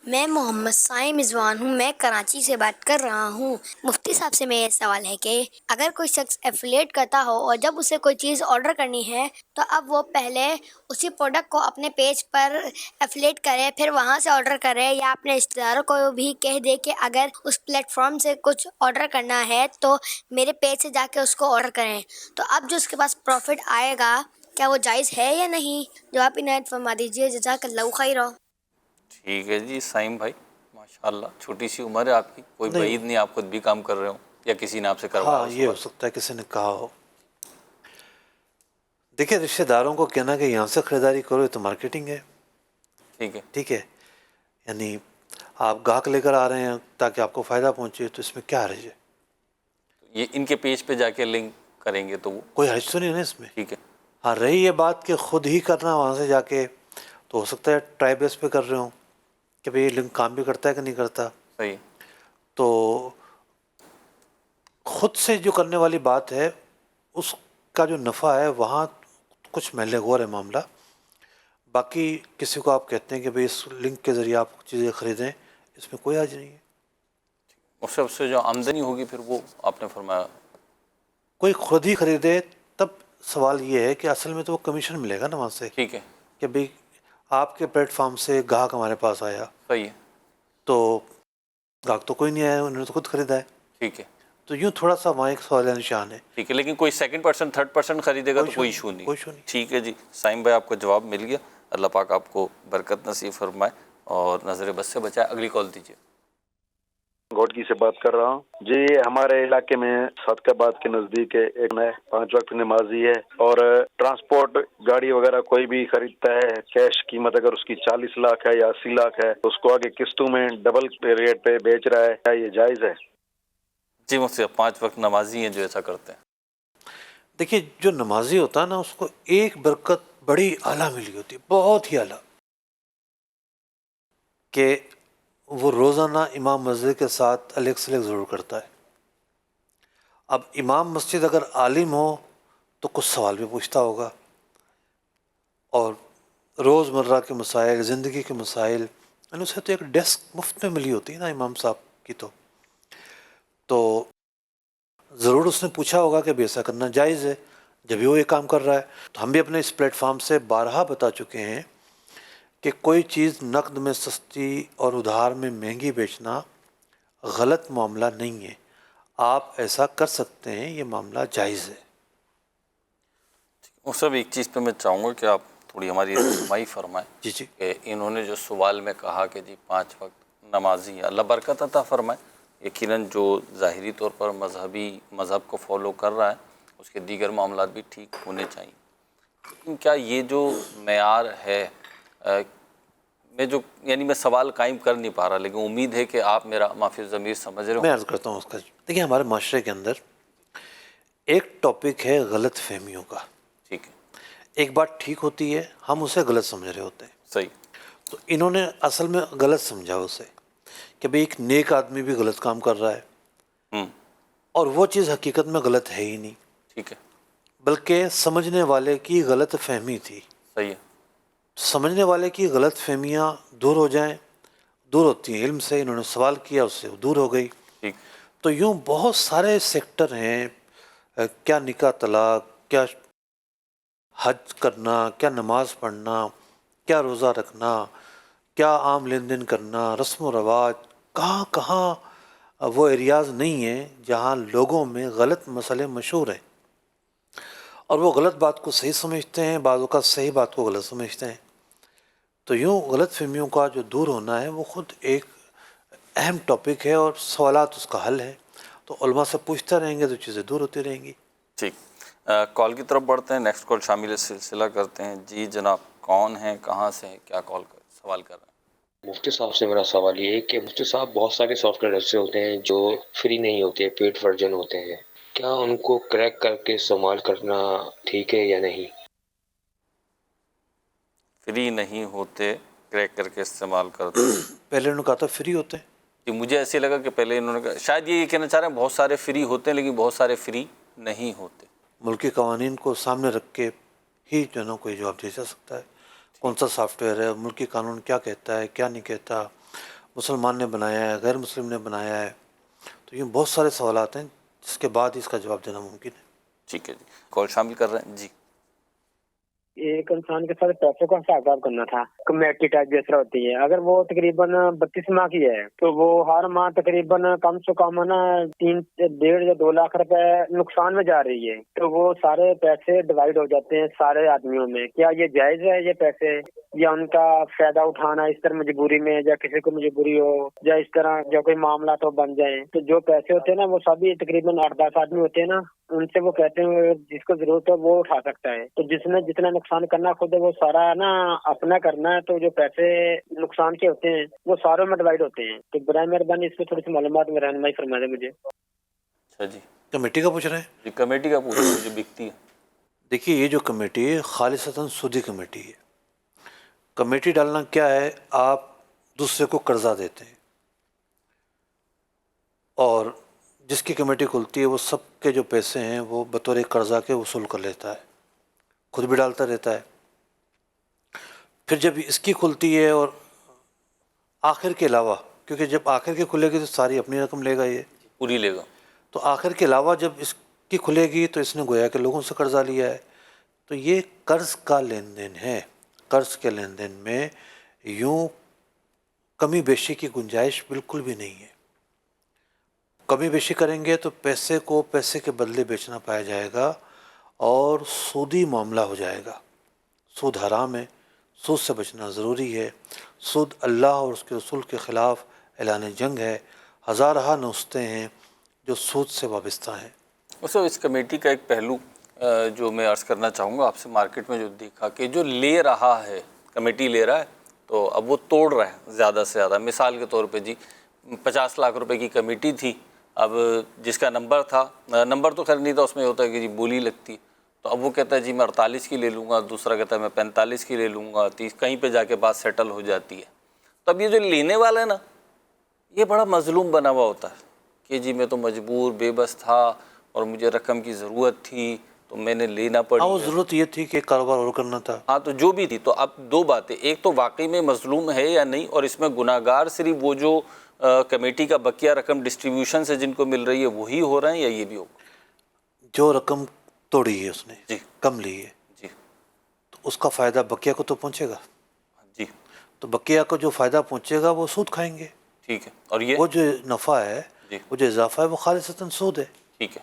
میں محمد سائم رضوان ہوں، میں کراچی سے بات کر رہا ہوں. مفتی صاحب سے میرا سوال ہے کہ اگر کوئی شخص ایفیلیٹ کرتا ہو اور جب اسے کوئی چیز آرڈر کرنی ہے تو اب وہ پہلے اسی پروڈکٹ کو اپنے پیج پر ایفیلیٹ کرے، پھر وہاں سے آرڈر کرے، یا اپنے رشتہ داروں کو بھی کہہ دے کہ اگر اس پلیٹ فارم سے کچھ آرڈر کرنا ہے تو میرے پیج سے جا کے اس کو آرڈر کریں، تو اب جو اس کے پاس پروفٹ آئے گا کیا وہ جائز ہے یا نہیں؟ جو آپ عنایت فرما دیجیے. جزاک اللہ خیر. ٹھیک ہے جی سائم بھائی، ماشاءاللہ چھوٹی سی عمر ہے آپ کی، کوئی نہیں، بعید نہیں آپ خود بھی کام کر رہے ہوں یا کسی نے آپ سے کروایا ہاں ہو یہ ہو سوال. سکتا ہے کسی نے کہا ہو. دیکھیں، رشتہ داروں کو کہنا کہ یہاں سے خریداری کرو، یہ تو مارکیٹنگ ہے. ٹھیک ہے. ٹھیک ہے، یعنی آپ گاہک لے کر آ رہے ہیں تاکہ آپ کو فائدہ پہنچے، تو اس میں کیا حرج ہے؟ یہ ان کے پیج پہ جا کے لنک کریں گے تو وہ کوئی حرج تو نہیں ہے نا اس میں. ٹھیک ہے. ہاں، رہی یہ بات کہ خود ہی کرنا وہاں سے جا کے، تو ہو سکتا ہے ٹرائی بیس پہ کر رہے ہوں کہ بھئی یہ لنک کام بھی کرتا ہے کہ نہیں کرتا. صحیح. تو خود سے جو کرنے والی بات ہے اس کا جو نفع ہے وہاں کچھ محل غور ہے معاملہ. باقی کسی کو آپ کہتے ہیں کہ بھئی اس لنک کے ذریعے آپ چیزیں خریدیں، اس میں کوئی حرج نہیں ہے. اس سے جو آمدنی ہوگی پھر وہ آپ نے فرمایا کوئی خود ہی خریدے تب سوال یہ ہے کہ اصل میں تو وہ کمیشن ملے گا نا وہاں سے، ٹھیک ہے، کہ بھئی آپ کے پلیٹ فارم سے گاہک ہمارے پاس آیا صحیح ہے، تو گاہک تو کوئی نہیں آیا، انہوں نے تو خود خریدا ہے. ٹھیک ہے، تو یوں تھوڑا سا وہاں ایک سوال نشان ہے. ٹھیک ہے. لیکن کوئی سیکنڈ پرسن تھرڈ پرسن خریدے گا تو کوئی ایشو نہیں. کوئی ایشو نہیں. ٹھیک ہے جی، سائم بھائی آپ کو جواب مل گیا. اللہ پاک آپ کو برکت نصیب فرمائے اور نظر بد سے بچائے. اگلی کال دیجیے. گھوٹکی سے بات کر رہا ہوں جی. ہمارے علاقے میں صدقہ کے نزدیک ایک 5 وقت نمازی ہے، اور ٹرانسپورٹ گاڑی وغیرہ کوئی بھی خریدتا ہے، کیش قیمت اگر اس کی 40 لاکھ ہے یا 80 لاکھ ہے تو اس کو آگے قسطوں میں ڈبل ریٹ پہ بیچ رہا ہے، کیا یہ جائز ہے؟ جی مفتی صاحب، 5 وقت نمازی ہیں جو ایسا کرتے ہیں. دیکھیے جو نمازی ہوتا ہے نا اس کو ایک برکت بڑی اعلیٰ ملی ہوتی ہے، بہت ہی اعلیٰ، کہ وہ روزانہ امام مسجد کے ساتھ الیگ سلیگ ضرور کرتا ہے. اب امام مسجد اگر عالم ہو تو کچھ سوال بھی پوچھتا ہوگا، اور روز مرہ کے مسائل، زندگی کے مسائل، یعنی اسے تو ایک ڈیسک مفت میں ملی ہوتی ہے نا امام صاحب کی. تو ضرور اس نے پوچھا ہوگا کہ ایسا کرنا جائز ہے جب وہ یہ کام کر رہا ہے. تو ہم بھی اپنے اس پلیٹ فارم سے بارہا بتا چکے ہیں کہ کوئی چیز نقد میں سستی اور ادھار میں مہنگی بیچنا غلط معاملہ نہیں ہے. آپ ایسا کر سکتے ہیں، یہ معاملہ جائز ہے. اس سب ایک چیز پہ میں چاہوں گا کہ آپ تھوڑی ہماری رہنمائی فرمائیں جی جی. کہ انہوں نے جو سوال میں کہا کہ جی 5 وقت نمازی ہیں، اللہ برکت عطا فرمائے. یقیناً جو ظاہری طور پر مذہب کو فالو کر رہا ہے اس کے دیگر معاملات بھی ٹھیک ہونے چاہیے. لیکن کیا یہ جو معیار ہے، میں سوال قائم کر نہیں پا رہا، لیکن امید ہے کہ آپ میرا معافی ضمیر سمجھ رہے میں ہو. عرض کرتا ہوں اس کا. دیکھیے ہمارے معاشرے کے اندر ایک ٹاپک ہے غلط فہمیوں کا. ٹھیک ہے، ایک بات ٹھیک ہوتی ہے، ہم اسے غلط سمجھ رہے ہوتے ہیں. صحیح. تو انہوں نے اصل میں غلط سمجھا اسے کہ بھئی ایک نیک آدمی بھی غلط کام کر رہا ہے، اور وہ چیز حقیقت میں غلط ہے ہی نہیں، ٹھیک ہے، بلکہ سمجھنے والے کی غلط فہمی تھی. صحیح ہے، سمجھنے والے کی غلط فہمیاں دور ہو جائیں، دور ہوتی ہیں علم سے. انہوں نے سوال کیا، اس سے دور ہو گئی. ٹھیک. تو یوں بہت سارے سیکٹر ہیں، کیا نکاح طلاق، کیا حج کرنا، کیا نماز پڑھنا، کیا روزہ رکھنا، کیا عام لین دین کرنا، رسم و رواج، کہاں کہاں وہ ایریاز نہیں ہیں جہاں لوگوں میں غلط مسئلے مشہور ہیں، اور وہ غلط بات کو صحیح سمجھتے ہیں، بعض اوقات صحیح بات کو غلط سمجھتے ہیں. تو یوں غلط فہمیوں کا جو دور ہونا ہے وہ خود ایک اہم ٹاپک ہے، اور سوالات اس کا حل ہے. تو علماء سے پوچھتے رہیں گے تو چیزیں دور ہوتی رہیں گی. ٹھیک. کال کی طرف بڑھتے ہیں. نیکسٹ کال شامل سلسلہ کرتے ہیں. جی جناب، کون ہیں، کہاں سے ہیں، کیا سوال کر رہے ہیں؟ مفتی صاحب سے میرا سوال یہ ہے کہ مفتی صاحب بہت سارے سافٹ ویئر ایسے ہوتے ہیں جو فری نہیں ہوتے، پیڈ ورژن ہوتے ہیں، کیا ان کو کریک کر کے استعمال کرنا ٹھیک ہے یا نہیں؟ فری نہیں ہوتے، کریک کر کے استعمال کرتے. پہلے انہوں نے کہا تھا فری ہوتے ہیں. کہ مجھے ایسے لگا کہ پہلے انہوں نے کہا، شاید یہ کہنا چاہ رہے ہیں بہت سارے فری ہوتے ہیں لیکن بہت سارے فری نہیں ہوتے. ملکی قوانین کو سامنے رکھ کے ہی جو ہے نا کوئی جواب دیا جا سکتا ہے. کون سا سافٹ ویئر ہے، ملکی قانون کیا کہتا ہے، کیا نہیں کہتا، مسلمان نے بنایا ہے، غیر مسلم نے بنایا ہے. تو یہ بہت سارے سوالات ہیں جس کے بعد اس کا جواب دینا ممکن ہے. ٹھیک ہے جی، کال شامل کر رہے ہیں. جی، ایک انسان کے ساتھ پیسوں کا حساب کتاب کرنا تھا. کمیٹی ٹائپ جیسا ہوتی ہے، اگر وہ تقریباً 32 ماہ کی ہے تو وہ ہر ماہ تقریباً کم سے کم نا 1.5 یا 2 لاکھ روپے نقصان میں جا رہی ہے. تو وہ سارے پیسے ڈیوائڈ ہو جاتے ہیں سارے آدمیوں میں. کیا یہ جائز ہے یہ پیسے، یا ان کا فائدہ اٹھانا اس طرح مجبوری میں، یا کسی کو مجبوری ہو، یا اس طرح جو کوئی معاملات ہو بن جائیں؟ تو جو پیسے ہوتے ہیں نا وہ سبھی تقریباً 8-10 آدمی ہوتے ہیں نا، ان سے وہ کہتے ہیں جس کو ضرورت ہے وہ اٹھا سکتا ہے. تو جس نے جتنا نقصان کرنا خود ہے وہ سارا نا اپنا کرنا ہے. تو جو پیسے نقصان کے ہوتے ہیں وہ ساروں میں ڈیوائڈ ہوتے ہیں. تو برائے مہربانی اس پہ تھوڑی سی معلومات میں رہنمائی فرما دیں مجھے. اچھا جی، کمیٹی کا پوچھ رہے ہیں؟ جی کمیٹی کا پوچھ رہے ہیں جو بکتی ہے. دیکھیے یہ جو کمیٹی ہے خالصتاً سودی کمیٹی ہے. کمیٹی ڈالنا کیا ہے، آپ دوسرے کو قرضہ دیتے ہیں، اور جس کی کمیٹی کھلتی ہے وہ سب کے جو پیسے ہیں وہ بطور قرضہ کے وصول کر لیتا ہے، خود بھی ڈالتا رہتا ہے. پھر جب اس کی کھلتی ہے اور آخر کے علاوہ، کیونکہ جب آخر کی کھلے گی تو ساری اپنی رقم لے گا یہ، پوری لے گا. تو آخر کے علاوہ جب اس کی کھلے گی تو اس نے گویا کہ لوگوں سے قرضہ لیا ہے. تو یہ قرض کا لین دین ہے. قرض کے لین دین میں یوں کمی بیشی کی گنجائش بالکل بھی نہیں ہے. کمی بیشی کریں گے تو پیسے کو پیسے کے بدلے بیچنا پایا جائے گا اور سودی معاملہ ہو جائے گا. سود حرام ہے، سود سے بچنا ضروری ہے. سود اللہ اور اس کے رسول کے خلاف اعلان جنگ ہے. ہزارہ نوستیں ہیں جو سود سے وابستہ ہیں. اس کمیٹی کا ایک پہلو جو میں عرض کرنا چاہوں گا آپ سے، مارکیٹ میں جو دیکھا کہ جو لے رہا ہے، کمیٹی لے رہا ہے تو اب وہ توڑ رہا ہے زیادہ سے زیادہ. مثال کے طور پہ جی 50 لاکھ روپے کی کمیٹی تھی، اب جس کا نمبر تھا، نمبر تو خیر نہیں تھا، اس میں ہوتا ہے کہ جی بولی لگتی ہے، تو اب وہ کہتا ہے جی میں 48 کی لے لوں گا، دوسرا کہتا ہے میں 45 کی لے لوں گا، 30، کہیں پہ جا کے بات سیٹل ہو جاتی ہے. تو اب یہ جو لینے والا ہے نا، یہ بڑا مظلوم بنا ہوا ہوتا ہے کہ جی میں تو مجبور بے بس تھا اور مجھے رقم کی ضرورت تھی تو میں نے لینا پڑی. وہ ضرورت یہ تھی کہ کاروبار اور کرنا تھا. ہاں تو جو بھی تھی. تو اب دو باتیں، ایک تو واقعی میں مظلوم ہے یا نہیں، اور اس میں گناہ گار صرف وہ جو کمیٹی کا بقیہ رقم ڈسٹریبیوشن سے جن کو مل رہی ہے وہی ہو رہے ہیں یا یہ بھی ہوگا؟ جو رقم توڑی ہے اس نے، جی کم لی ہے، جی تو اس کا فائدہ بقیہ کو تو پہنچے گا. جی تو بقیہ کو جو فائدہ پہنچے گا وہ سود کھائیں گے. ٹھیک ہے. اور یہ وہ جو نفع ہے، جی وہ جو اضافہ ہے، وہ خالصتاً سود ہے. ٹھیک ہے.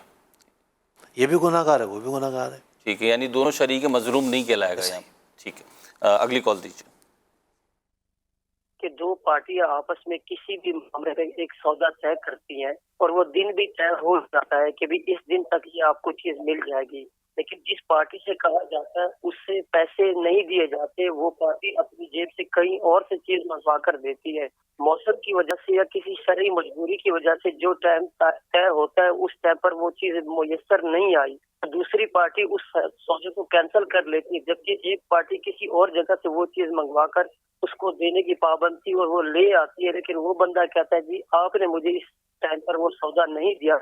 یہ بھی گناہ گار ہے، وہ بھی گناہ گار ہے. ٹھیک ہے، یعنی دونوں شریک مظلوم نہیں کہلائے گا یہاں. ٹھیک ہے. اگلی کال دیجیے. کہ دو پارٹیاں آپس میں کسی بھی معاملے میں ایک سودا طے کرتی ہیں اور وہ دن بھی طے ہو جاتا ہے کہ بھی اس دن تک یہ آپ کو چیز مل جائے گی، لیکن جس پارٹی سے کہا جاتا ہے اس سے پیسے نہیں دیے جاتے، وہ پارٹی اپنی جیب سے کہیں اور سے چیز منگوا کر دیتی ہے. موسم کی وجہ سے یا کسی شرعی مجبوری کی وجہ سے جو ٹائم طے ہوتا ہے اس ٹائم پر وہ چیز میسر نہیں آئی، دوسری پارٹی اس سودے کو کینسل کر لیتی ہے، جبکہ ایک پارٹی کسی اور جگہ سے وہ چیز منگوا کر اس کو دینے کی پابند تھی اور وہ لے آتی ہے، لیکن وہ بندہ کہتا ہے جی آپ نے مجھے اس ٹائم پر وہ سودا نہیں دیا،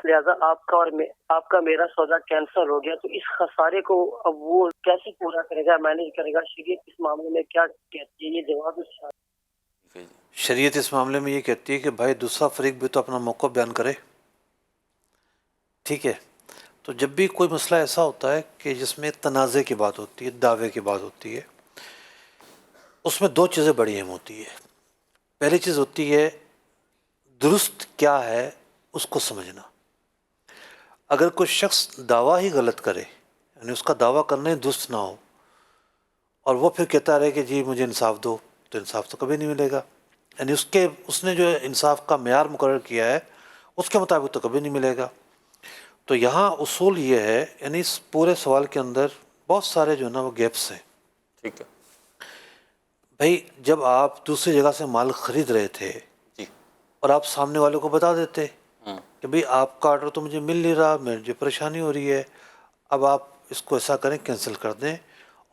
لہذا آپ کا اور آپ کا میرا سودا کینسل ہو گیا. تو اس خسارے کو اب وہ کیسے پورا کرے گا، مینیج کرے گا؟ شریعت اس معاملے میں کیا کہتی ہے؟ یہ جواب شریعت اس معاملے میں یہ کہتی ہے کہ بھائی دوسرا فریق بھی تو اپنا موقع بیان کرے. ٹھیک ہے. تو جب بھی کوئی مسئلہ ایسا ہوتا ہے کہ جس میں تنازع کی بات ہوتی ہے، دعوے کی بات ہوتی ہے، اس میں دو چیزیں بڑی اہم ہوتی ہے. پہلی چیز ہوتی ہے درست کیا ہے اس کو سمجھنا. اگر کوئی شخص دعویٰ ہی غلط کرے، یعنی اس کا دعویٰ کرنا ہی درست نہ ہو، اور وہ پھر کہتا رہے کہ جی مجھے انصاف دو، تو انصاف تو کبھی نہیں ملے گا. یعنی اس نے جو انصاف کا معیار مقرر کیا ہے اس کے مطابق تو کبھی نہیں ملے گا. تو یہاں اصول یہ ہے، یعنی اس پورے سوال کے اندر بہت سارے جو ہے نا وہ گیپس ہیں. ٹھیک ہے. بھائی جب آپ دوسری جگہ سے مال خرید رہے تھے جی اور آپ سامنے والے کو بتا دیتے کہ بھئی آپ کا آرڈر تو مجھے مل نہیں رہا، مجھے پریشانی ہو رہی ہے، اب آپ اس کو ایسا کریں کینسل کر دیں،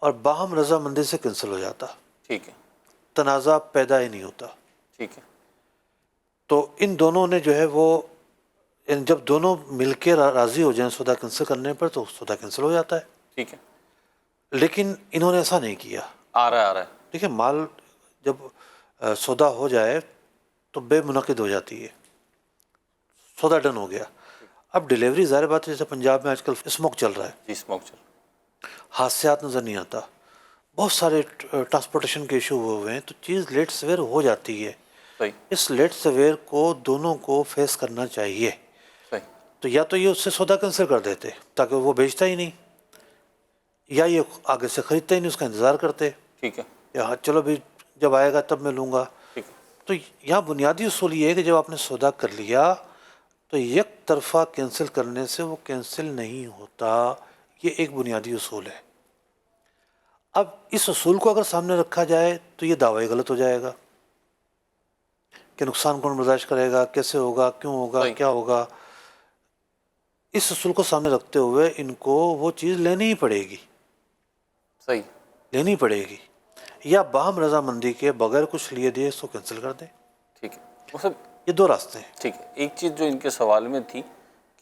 اور باہم رضامندی سے کینسل ہو جاتا. ٹھیک ہے. تنازع پیدا ہی نہیں ہوتا. ٹھیک ہے. تو ان دونوں نے جو ہے وہ جب دونوں مل کے راضی ہو جائیں سودا کینسل کرنے پر تو سودا کینسل ہو جاتا ہے. ٹھیک ہے. لیکن انہوں نے ایسا نہیں کیا. آ رہا ہے. دیکھیں مال جب سودا ہو جائے تو بے منعقد ہو جاتی ہے، سودا ڈن ہو گیا. اب ڈیلیوری ظاہر بات ہے، جیسے پنجاب میں آج کل اسموک چل رہا ہے، جی اسموک چل رہا ہے، حادثات نظر نہیں آتا، بہت سارے ٹرانسپورٹیشن کے ایشو ہوئے ہیں، تو چیز لیٹ سویر ہو جاتی ہے. صحیح. اس لیٹ سویر کو دونوں کو فیس کرنا چاہیے. صحیح. تو یا تو یہ اس سے سودا کینسل کر دیتے تاکہ وہ بیچتا ہی نہیں، یا یہ آگے سے خریدتا ہی نہیں، اس کا انتظار کرتے. ٹھیک ہے. یا چلو بھی جب آئے گا تب میں لوں گا. ٹھیک ہے. تو یہاں بنیادی اصول یہ ہے کہ جب آپ نے سودا کر لیا تو یک طرفہ کینسل کرنے سے وہ کینسل نہیں ہوتا. یہ ایک بنیادی اصول ہے. اب اس اصول کو اگر سامنے رکھا جائے تو یہ دعوی غلط ہو جائے گا کہ نقصان کون برداشت کرے گا، کیسے ہوگا، کیوں ہوگا، کیا ہوگا. اس اصول کو سامنے رکھتے ہوئے ان کو وہ چیز لینی ہی پڑے گی. صحیح. لینی پڑے گی، یا باہم رضامندی کے بغیر کچھ لیے دیے اس کو کینسل کر دیں. ٹھیک ہے. یہ دو راستے ہیں. ٹھیک ہے. ایک چیز جو ان کے سوال میں تھی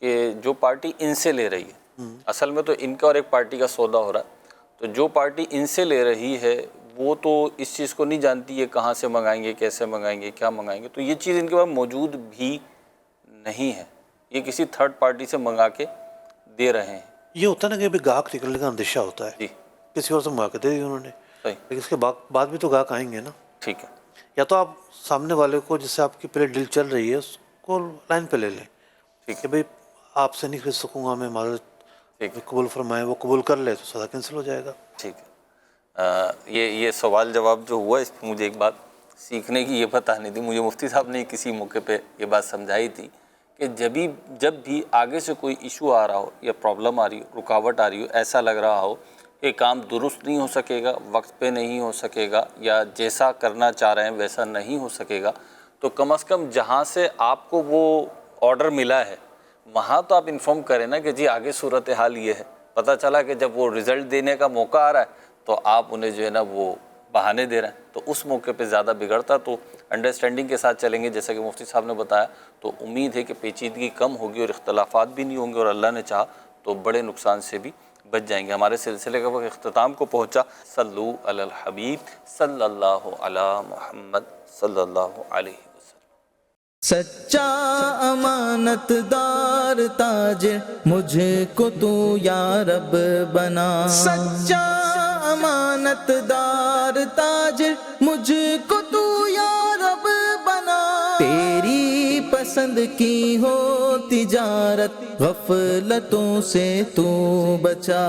کہ جو پارٹی ان سے لے رہی ہے، اصل میں تو ان کا اور ایک پارٹی کا سودا ہو رہا ہے، تو جو پارٹی ان سے لے رہی ہے وہ تو اس چیز کو نہیں جانتی ہے کہاں سے منگائیں گے، کیسے منگائیں گے، کیا منگائیں گے، تو یہ چیز ان کے پاس موجود بھی نہیں ہے، یہ کسی تھرڈ پارٹی سے منگا کے دے رہے ہیں۔ یہ ہوتا ہے نا کہ ابھی گاہک نکلنے کا اندیشہ ہوتا ہے، جی کسی اور سے منگا کے دے دی انہوں نے، صحیح، لیکن اس کے بعد بھی تو گاہک آئیں گے نا۔ ٹھیک ہے، یا تو آپ سامنے والے کو جس سے آپ کی پہلے ڈیل چل رہی ہے اس کو لائن پہ لے لیں ٹھیک کہ ہے، بھئی آپ سے نہیں خرید سکوں گا، میں معذرت ٹھیک ہے، قبول فرمائیں، وہ قبول کر لے تو سودا کینسل ہو جائے گا۔ ٹھیک ہے۔ یہ سوال جواب جو ہوا، اس پہ مجھے ایک بات سیکھنے کی یہ بتانی تھی، مجھے مفتی صاحب نے کسی موقع پہ یہ بات سمجھائی تھی کہ جب بھی آگے سے کوئی ایشو آ رہا ہو یا پرابلم آ رہی ہو، رکاوٹ آ رہی ہو، ایسا لگ رہا ہو کہ کام درست نہیں ہو سکے گا، وقت پہ نہیں ہو سکے گا، یا جیسا کرنا چاہ رہے ہیں ویسا نہیں ہو سکے گا، تو کم از کم جہاں سے آپ کو وہ آرڈر ملا ہے وہاں تو آپ انفارم کریں نا کہ جی آگے صورتحال یہ ہے۔ پتہ چلا کہ جب وہ رزلٹ دینے کا موقع آ رہا ہے تو آپ انہیں جو ہے نا وہ بہانے دے رہے ہیں، تو اس موقع پہ زیادہ بگڑتا، تو انڈرسٹینڈنگ کے ساتھ چلیں گے جیسا کہ مفتی صاحب نے بتایا، تو امید ہے کہ پیچیدگی کم ہوگی اور اختلافات بھی نہیں ہوں گے، اور اللہ نے چاہا تو بڑے نقصان سے بھی بچ جائیں گے۔ ہمارے سلسلے کا وقت اختتام کو پہنچا۔ صلو علی الحبیب صلی اللہ علی محمد صلی اللہ علیہ وسلم۔ سچا امانت دار تاجر مجھے کو تو یا رب بنا، سچا امانت دار تاجر مجھے کو تو یا رب بنا، تیری پسند کی ہو تجارت غفلتوں سے تو بچا۔